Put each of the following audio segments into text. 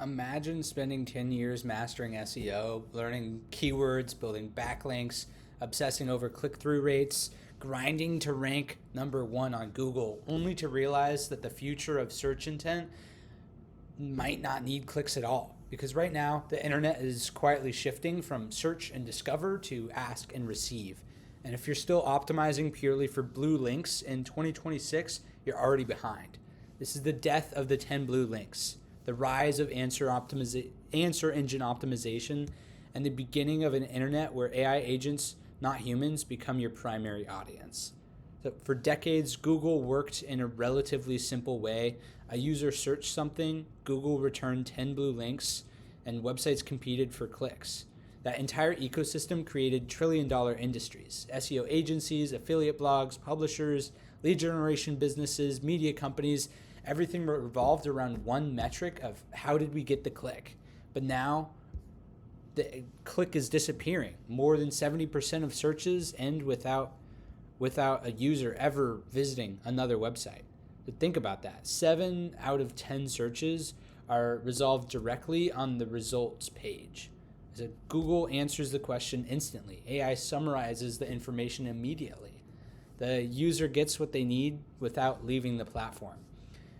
Imagine spending 10 years mastering SEO, learning keywords, building backlinks, obsessing over click through rates, grinding to rank number one on Google, only to realize that the future of search intent might not need clicks at all. Because right now, the internet is quietly shifting from search and discover to ask and receive. And if you're still optimizing purely for blue links in 2026, you're already behind. This is the death of the 10 blue links, the rise of answer engine optimization, and the beginning of an internet where AI agents, not humans, become your primary audience. So for decades, Google worked in a relatively simple way. A user searched something, Google returned 10 blue links, and websites competed for clicks. That entire ecosystem created trillion-dollar industries: SEO agencies, affiliate blogs, publishers, lead generation businesses, media companies. Everything revolved around one metric of how did we get the click. But now the click is disappearing. More than 70% of searches end without a user ever visiting another website. But think about that. 7 out of 10 searches are resolved directly on the results page. So Google answers the question instantly. AI summarizes the information immediately. The user gets what they need without leaving the platform.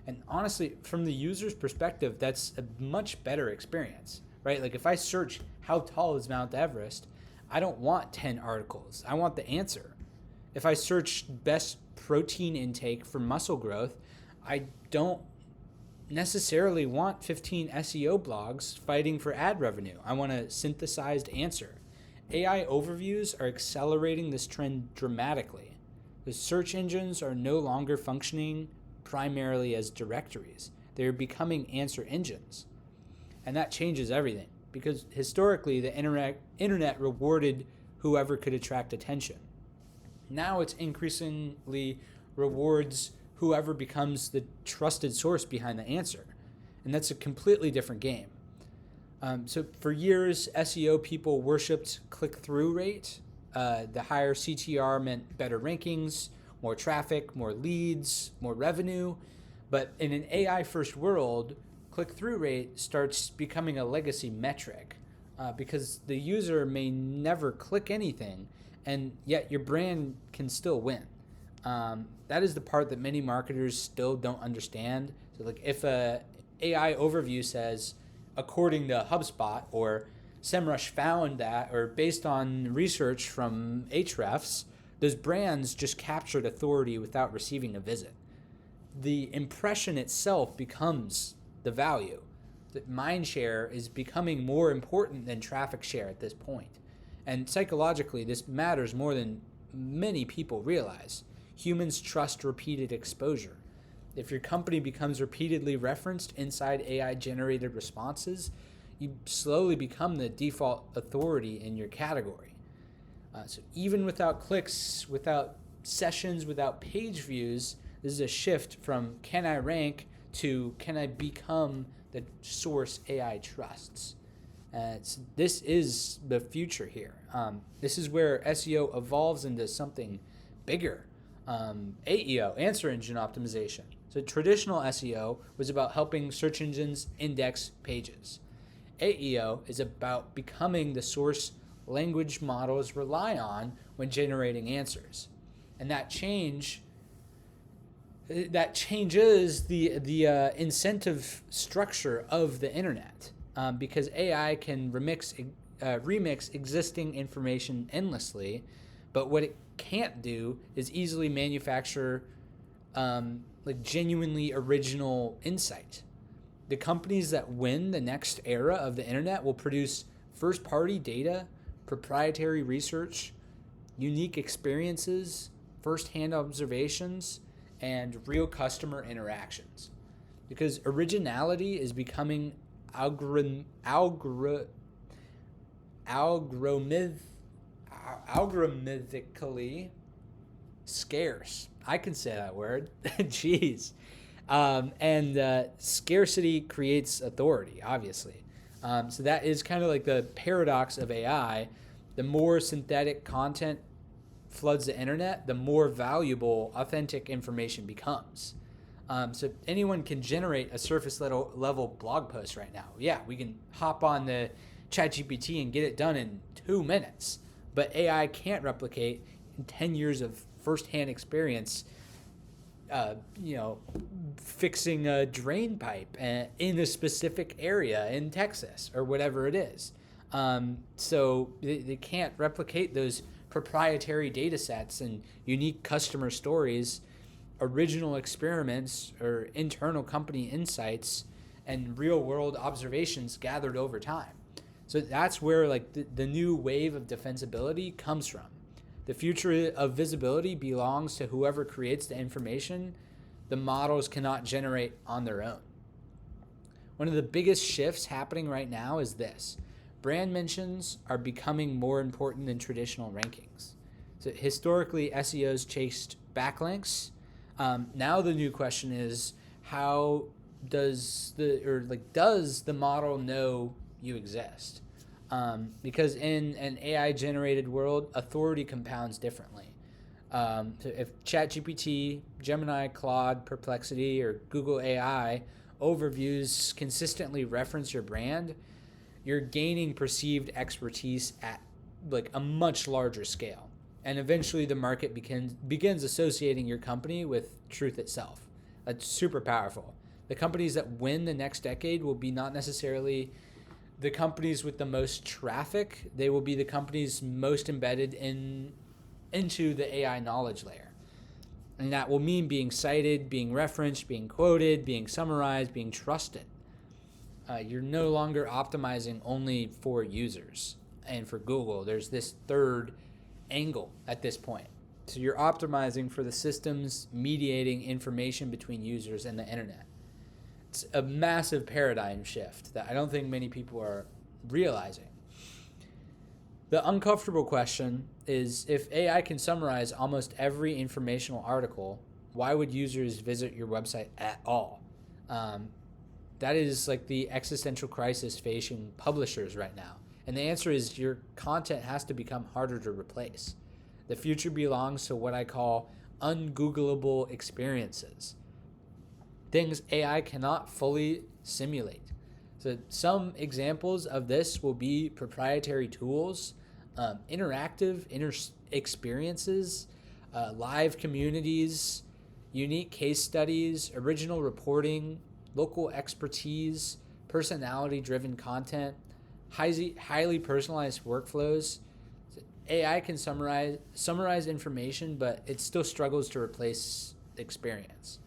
And honestly, from the user's perspective, that's a much better experience, right? Like if I search how tall is Mount Everest, I don't want 10 articles. I want the answer. If I search best protein intake for muscle growth, I don't necessarily want 15 SEO blogs fighting for ad revenue. I want a synthesized answer. AI overviews are accelerating this trend dramatically. The search engines are no longer functioning primarily as directories. They're becoming answer engines. And that changes everything because historically the internet rewarded whoever could attract attention. Now it's increasingly rewards whoever becomes the trusted source behind the answer. And that's a completely different game. So for years, SEO people worshipped click-through rate. The higher CTR meant better rankings, more traffic, more leads, more revenue. But in an AI-first world, click-through rate starts becoming a legacy metric because the user may never click anything, and yet your brand can still win. That is the part that many marketers still don't understand. So like if a AI overview says, according to HubSpot, or SEMrush found that, or based on research from Ahrefs, those brands just captured authority without receiving a visit. The impression itself becomes the value. That mind share is becoming more important than traffic share at this point. And psychologically, this matters more than many people realize. Humans trust repeated exposure. If your company becomes repeatedly referenced inside AI-generated responses, you slowly become the default authority in your category. So even without clicks, without sessions, without page views, this is a shift from can I rank to can I become the source AI trusts. This is the future here. This is where SEO evolves into something bigger. AEO, answer engine optimization. So traditional SEO was about helping search engines index pages. AEO is about becoming the source language models rely on when generating answers. And that changes the incentive structure of the internet because AI can remix existing information endlessly, but what it can't do is easily manufacture like genuinely original insight. The companies that win the next era of the internet will produce first-party data, proprietary research, unique experiences, first-hand observations, and real customer interactions. Because originality is becoming algorithmically scarce. I can say that word. Jeez. And scarcity creates authority, obviously. So that is kind of like the paradox of AI. The more synthetic content floods the internet, the more valuable authentic information becomes. So anyone can generate a surface level blog post right now. Yeah, we can hop on the ChatGPT and get it done in 2 minutes. But AI can't replicate in 10 years of firsthand experience, fixing a drain pipe in a specific area in Texas or whatever it is. So they can't replicate those proprietary data sets and unique customer stories, original experiments or internal company insights, and real world observations gathered over time. So that's where the new wave of defensibility comes from. The future of visibility belongs to whoever creates the information the models cannot generate on their own. One of the biggest shifts happening right now is this. Brand mentions are becoming more important than traditional rankings. So historically, SEOs chased backlinks. Now the new question is, how does the model know you exist? Because in an AI-generated world, authority compounds differently. So if ChatGPT, Gemini, Claude, Perplexity, or Google AI overviews consistently reference your brand, you're gaining perceived expertise at a much larger scale. And eventually the market begins associating your company with truth itself. That's super powerful. The companies that win the next decade will be not necessarily the companies with the most traffic. They will be the companies most embedded into the AI knowledge layer. And that will mean being cited, being referenced, being quoted, being summarized, being trusted. You're no longer optimizing only for users and for Google. There's this third angle at this point. So you're optimizing for the systems mediating information between users and the internet. It's a massive paradigm shift that I don't think many people are realizing. The uncomfortable question is, if AI can summarize almost every informational article, why would users visit your website at all? That is the existential crisis facing publishers right now. And the answer is, your content has to become harder to replace. The future belongs to what I call ungoogleable experiences. Things AI cannot fully simulate. So some examples of this will be proprietary tools, interactive experiences, live communities, unique case studies, original reporting, local expertise, personality-driven content, highly personalized workflows. AI can summarize information, but it still struggles to replace experience.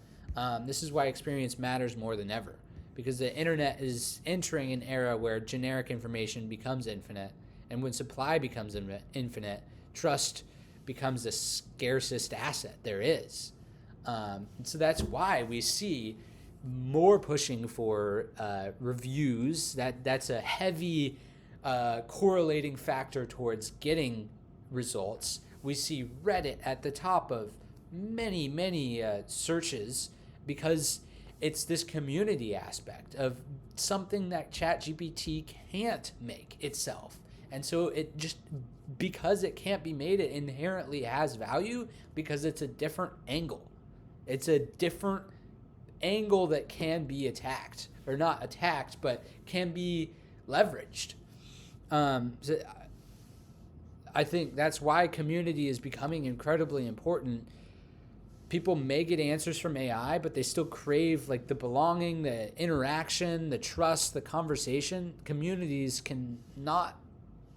This is why experience matters more than ever, because the internet is entering an era where generic information becomes infinite, and when supply becomes infinite, trust becomes the scarcest asset there is. So that's why we see more pushing for reviews. That's a heavy correlating factor towards getting results. We see Reddit at the top of many searches, because it's this community aspect of something that ChatGPT can't make itself. And so because it can't be made, it inherently has value because it's a different angle. It's a different angle that can be attacked, or not attacked, but can be leveraged. So I think that's why community is becoming incredibly important. People may get answers from AI, but they still crave the belonging, the interaction, the trust, the conversation. Communities cannot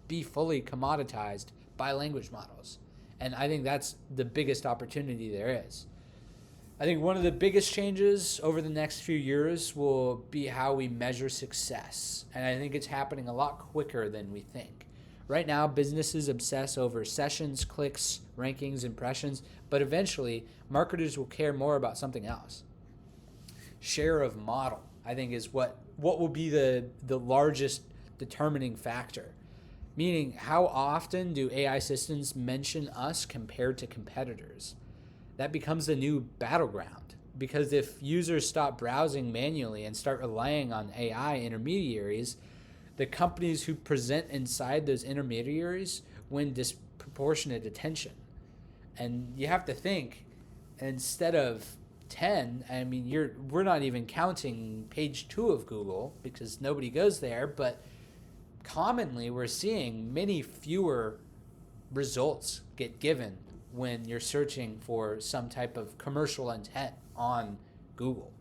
be fully commoditized by language models. And I think that's the biggest opportunity there is. I think one of the biggest changes over the next few years will be how we measure success. And I think it's happening a lot quicker than we think. Right now, businesses obsess over sessions, clicks, rankings, impressions, but eventually marketers will care more about something else. Share of model, I think, is what will be the largest determining factor. Meaning, how often do AI systems mention us compared to competitors? That becomes the new battleground, because if users stop browsing manually and start relying on AI intermediaries, the companies who present inside those intermediaries win disproportionate attention. And you have to think, instead of 10, I mean, we're not even counting page 2 of Google because nobody goes there, but commonly we're seeing many fewer results get given when you're searching for some type of commercial intent on Google.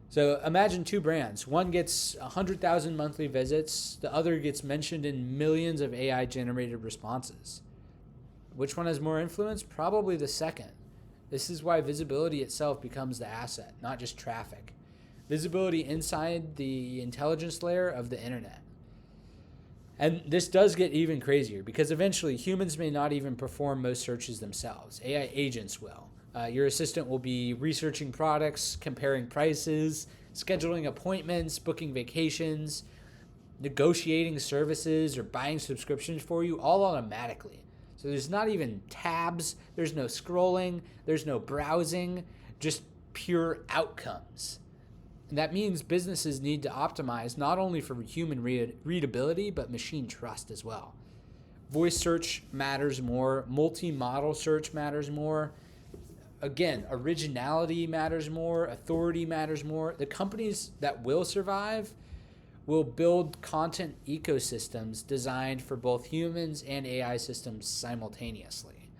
So imagine two brands. One gets 100,000 monthly visits. The other gets mentioned in millions of AI-generated responses. Which one has more influence? Probably the second. This is why visibility itself becomes the asset, not just traffic. Visibility inside the intelligence layer of the internet. And this does get even crazier because eventually humans may not even perform most searches themselves. AI agents will. Your assistant will be researching products, comparing prices, scheduling appointments, booking vacations, negotiating services, or buying subscriptions for you all automatically. So there's not even tabs, there's no scrolling, there's no browsing, just pure outcomes. And that means businesses need to optimize not only for human readability, but machine trust as well. Voice search matters more, multi-model search matters more. Again, originality matters more, authority matters more. The companies that will survive will build content ecosystems designed for both humans and AI systems simultaneously.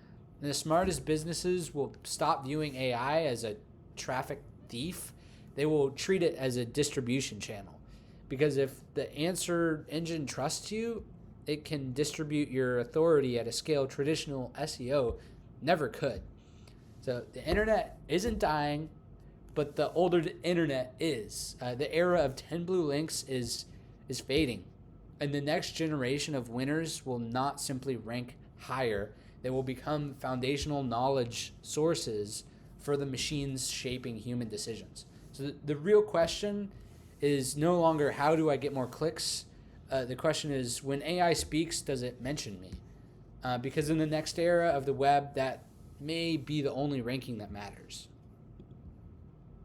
And the smartest businesses will stop viewing AI as a traffic thief. They will treat it as a distribution channel. Because if the answer engine trusts you, it can distribute your authority at a scale traditional SEO never could. So the internet isn't dying, but the older internet is. The era of 10 blue links is fading. And the next generation of winners will not simply rank higher. They will become foundational knowledge sources for the machines shaping human decisions. So the real question is no longer how do I get more clicks? The question is when AI speaks, does it mention me? Because in the next era of the web, that may be the only ranking that matters.